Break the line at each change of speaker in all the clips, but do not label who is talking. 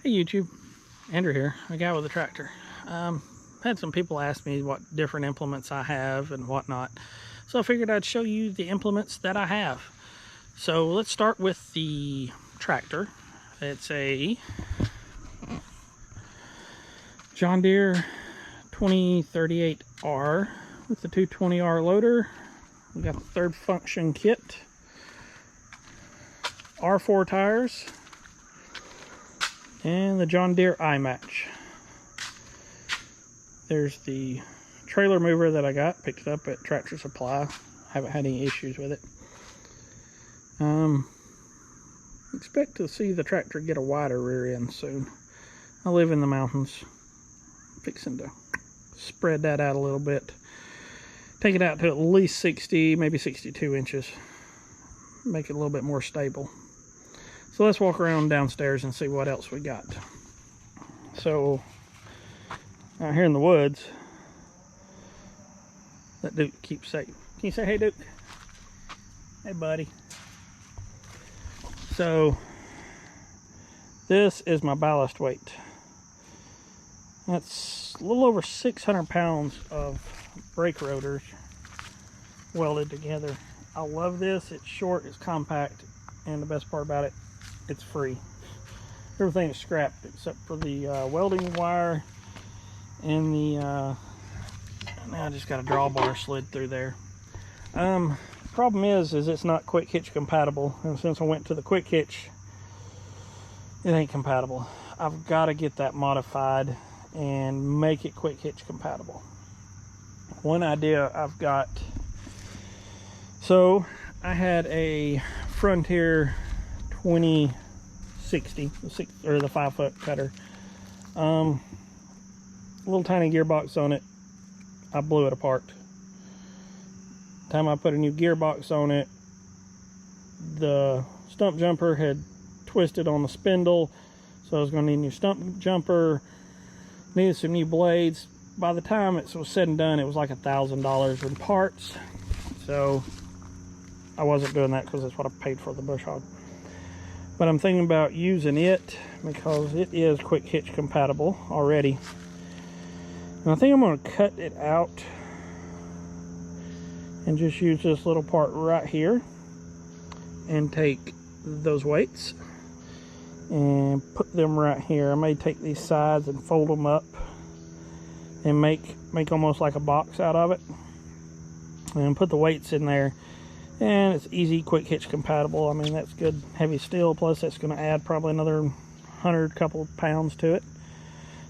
Hey YouTube, Andrew here, a guy with a tractor. Had some people ask me what different implements I have and whatnot, so I figured I'd show you the implements that I have. So let's start with the tractor. It's a John Deere 2038R with the 220R loader. We got the third function kit, R4 tires, and the John Deere iMatch. There's the trailer mover that I picked it up at Tractor Supply. Haven't had any issues with it. Expect to see the tractor get a wider rear end soon. I live in the mountains. Fixing to spread that out a little bit. Take it out to at least 60, maybe 62 inches. Make it a little bit more stable. So let's walk around downstairs and see what else we got. So, out here in the woods, that Duke keeps saying, can you say hey Duke? Hey buddy. So, this is my ballast weight. That's a little over 600 pounds of brake rotors welded together. I love this. It's short, it's compact, and the best part about it, it's free. Everything is scrapped except for the welding wire and the now I just got a drawbar slid through there. Problem is it's not quick hitch compatible, and since I went to the quick hitch, it ain't compatible. I've got to get that modified and make it quick hitch compatible. One idea I've got, so I had a Frontier 2060 or the 5-foot cutter, little tiny gearbox on it. I blew it apart. Time I put a new gearbox on it, the stump jumper had twisted on the spindle, so I was going to need a new stump jumper, needed some new blades. By the time it was said and done, it was like $1,000 in parts, so I wasn't doing that because that's what I paid for the bush hog. But I'm thinking about using it because it is quick hitch compatible already. And I think I'm going to cut it out and just use this little part right here and take those weights and put them right here. I may take these sides and fold them up and make almost like a box out of it and put the weights in there. And it's easy, quick hitch compatible. I mean, that's good heavy steel, plus that's going to add probably another couple of pounds to it.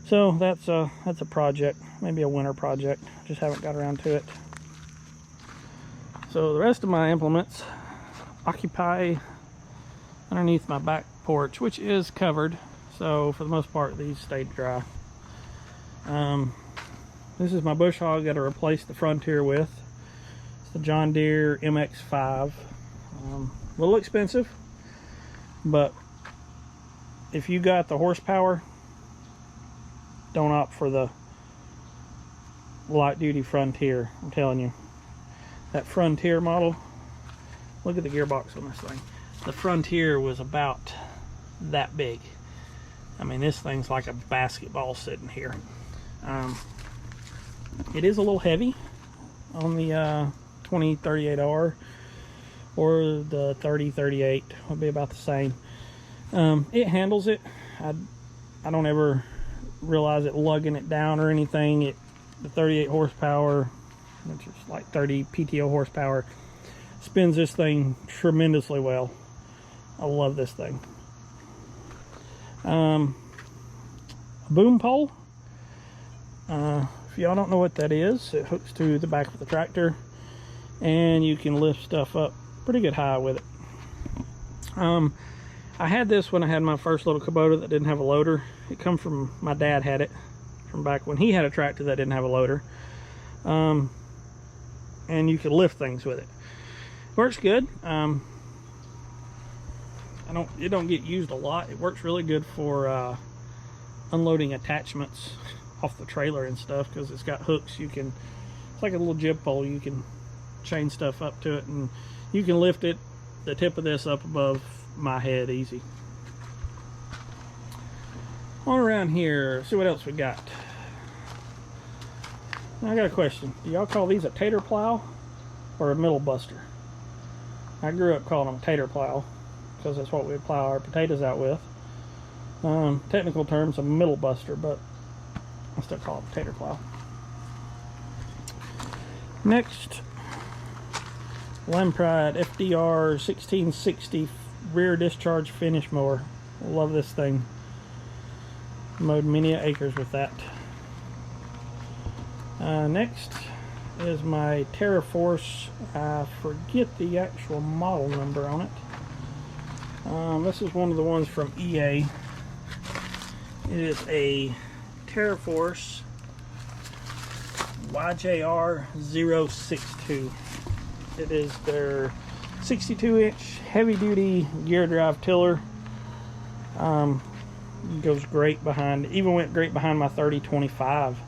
So that's a project, maybe a winter project. Just haven't got around to it. So the rest of my implements occupy underneath my back porch, which is covered. So for the most part, these stayed dry. This is my bush hog that I replaced the Frontier with. The John Deere MX5. A little expensive, but if you got the horsepower, don't opt for the light duty Frontier. I'm telling you, that Frontier model, look at the gearbox on this thing. The Frontier was about that big. I mean, this thing's like a basketball sitting here. It is a little heavy on the 2038R, or the 3038 would be about the same. It handles it. I don't ever realize it lugging it down or anything. The 38 horsepower, which is like 30 PTO horsepower, spins this thing tremendously well. I love this thing. A boom pole. If y'all don't know what that is, it hooks to the back of the tractor, and you can lift stuff up pretty good high with it. I had this when I had my first little Kubota that didn't have a loader. It come from, my dad had it from back when he had a tractor that didn't have a loader. And you could lift things with it. Works good. It don't get used a lot. It works really good for unloading attachments off the trailer and stuff, because it's got hooks. It's like a little jib pole. You can chain stuff up to it, and you can lift it, the tip of this, up above my head easy. On around here, see what else we got. Now I got a question. Do y'all call these a tater plow or a middle buster? I grew up calling them tater plow because that's what we plow our potatoes out with. Technical terms, a middle buster, but I still call it a tater plow. Next, Lampride FDR 1660 rear discharge finish mower. Love this thing. Mowed many acres with that. Next is my TerraForce. I forget the actual model number on it. This is one of the ones from EA. It is a TerraForce YJR 062. It is their 62-inch heavy-duty gear drive tiller. Goes great behind, even went great behind my 3025.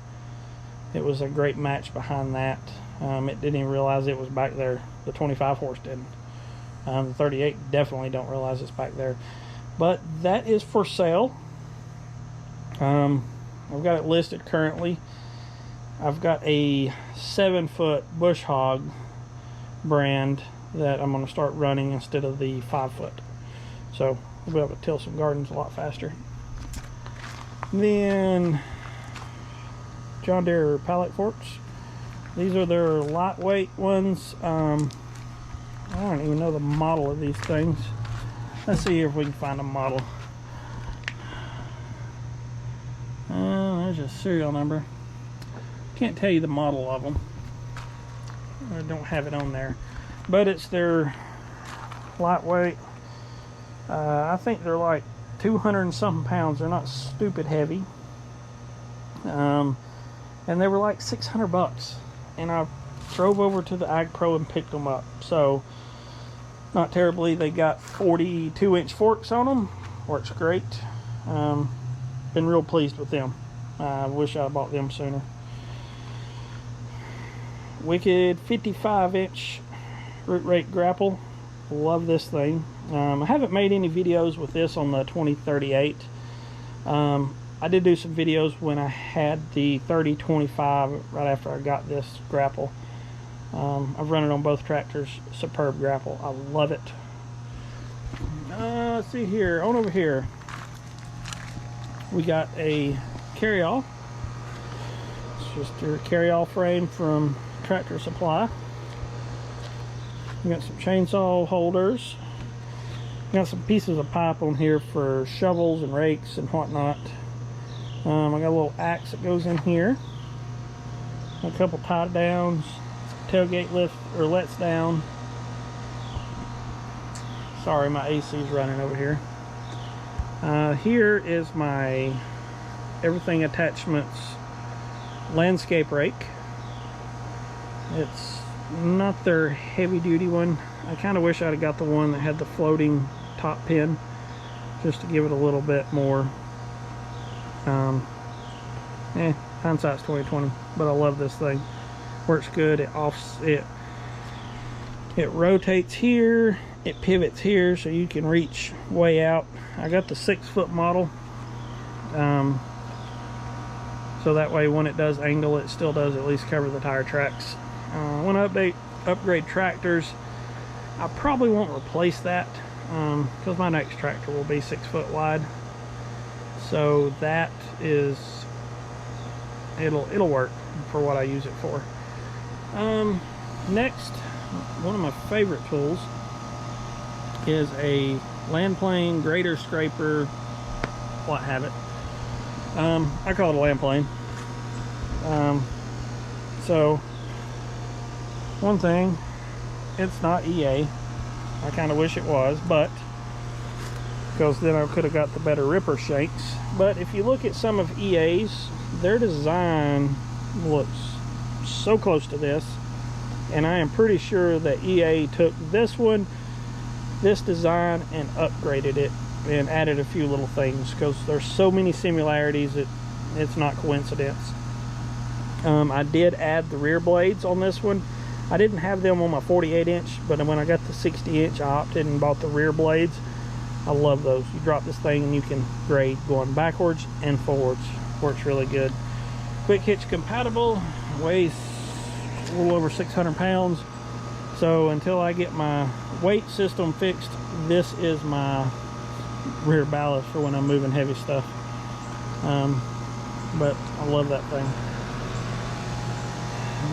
It was a great match behind that. It didn't even realize it was back there. The 25 horse didn't. The 38 definitely don't realize it's back there. But that is for sale. I've got it listed currently. I've got a 7-foot bush hog brand that I'm going to start running instead of the 5-foot. So we'll be able to till some gardens a lot faster. Then John Deere pallet forks. These are their lightweight ones. I don't even know the model of these things. Let's see if we can find a model. There's a serial number. Can't tell you the model of them. I don't have it on there. But it's their lightweight. I think they're like 200 and something pounds. They're not stupid heavy. And they were like 600 bucks. And I drove over to the Ag Pro and picked them up. So, not terribly. They got 42-inch forks on them. Works great. Been real pleased with them. I wish I bought them sooner. Wicked 55-inch root rake grapple. Love this thing. I haven't made any videos with this on the 2038. I did do some videos when I had the 3025 right after I got this grapple. I've run it on both tractors. Superb grapple. I love it. Let's see here. On over here, we got a Carryall. It's just your Carryall frame from Tractor Supply. We got some chainsaw holders. Got some pieces of pipe on here for shovels and rakes and whatnot. I got a little axe that goes in here. A couple tie downs, tailgate lift or lets down. Sorry, my AC is running over here. Here is my everything attachments landscape rake. It's not their heavy duty one. I kind of wish I'd have got the one that had the floating top pin just to give it a little bit more. Hindsight's 2020, but I love this thing. Works good. It rotates here, it pivots here, so you can reach way out. I got the 6-foot model, so that way when it does angle, it still does at least cover the tire tracks. When I upgrade tractors, I probably won't replace that because my next tractor will be 6 foot wide. So that is, it'll work for what I use it for. Next, one of my favorite tools is a land plane grader scraper, what have it. I call it a land plane. So one thing, it's not EA. I kind of wish it was, but because then I could have got the better ripper shanks. But if you look at some of EA's, their design looks so close to this, and I am pretty sure that EA took this one, this design, and upgraded it and added a few little things, because there's so many similarities that it's not coincidence. I did add the rear blades on this one. I didn't have them on my 48-inch, but when I got the 60-inch, I opted and bought the rear blades. I love those. You drop this thing and you can grade going backwards and forwards. Works really good. Quick hitch compatible, weighs a little over 600 pounds. So until I get my weight system fixed, this is my rear ballast for when I'm moving heavy stuff. But I love that thing.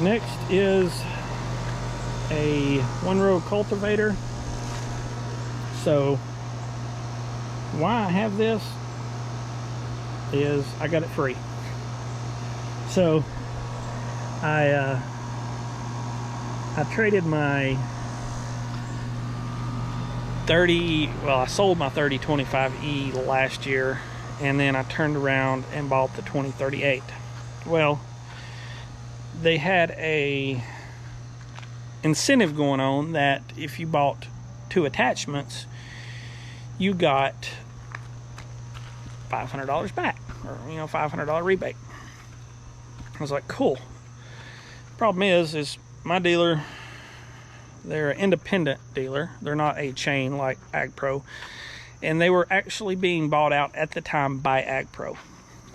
Next is a one-row cultivator. So why I have this is I got it free. So I traded my I sold my 3025E last year, and then I turned around and bought the 2038. Well, they had a incentive going on that if you bought 2 attachments, you got $500 back, or $500 rebate. I was like, cool. Problem is my dealer, they're an independent dealer. They're not a chain like AgPro, and they were actually being bought out at the time by AgPro.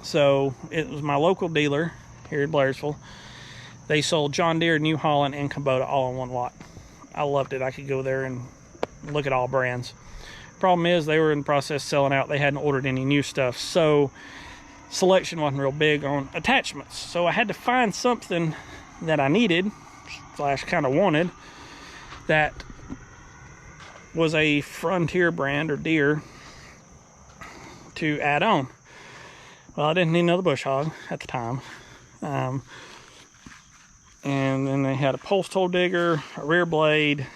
So it was my local dealer here in Blairsville. They sold John Deere, New Holland, and Kubota all in one lot. I loved it. I could go there and look at all brands. Problem is they were in the process of selling out. They hadn't ordered any new stuff, so selection wasn't real big on attachments. So I had to find something that I needed / kind of wanted that was a Frontier brand or Deere to add on. Well, I didn't need another bush hog at the time. And then they had a post hole digger, a rear blade,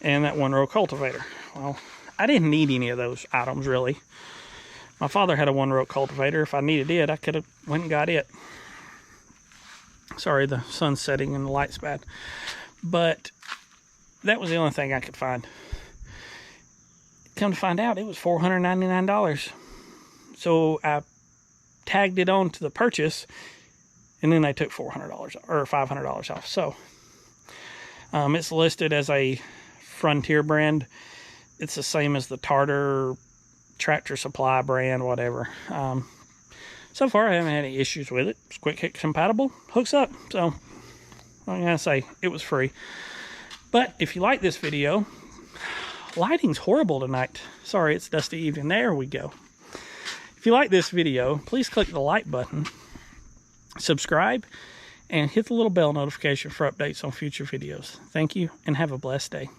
and that one-row cultivator. Well, I didn't need any of those items really. My father had a one-row cultivator. If I needed it, I could have went and got it. Sorry, the sun's setting and the light's bad. But that was the only thing I could find. Come to find out, it was $499. So I tagged it on to the purchase, and then they took $400 or $500 off. So it's listed as a Frontier brand. It's the same as the Tartar Tractor Supply brand, whatever. So far, I haven't had any issues with it. It's quick hitch compatible, hooks up. So I'm gonna say it was free. But if you like this video, lighting's horrible tonight. Sorry, it's dusty evening. There we go. If you like this video, please click the like button, subscribe, and hit the little bell notification for updates on future videos. Thank you, and have a blessed day.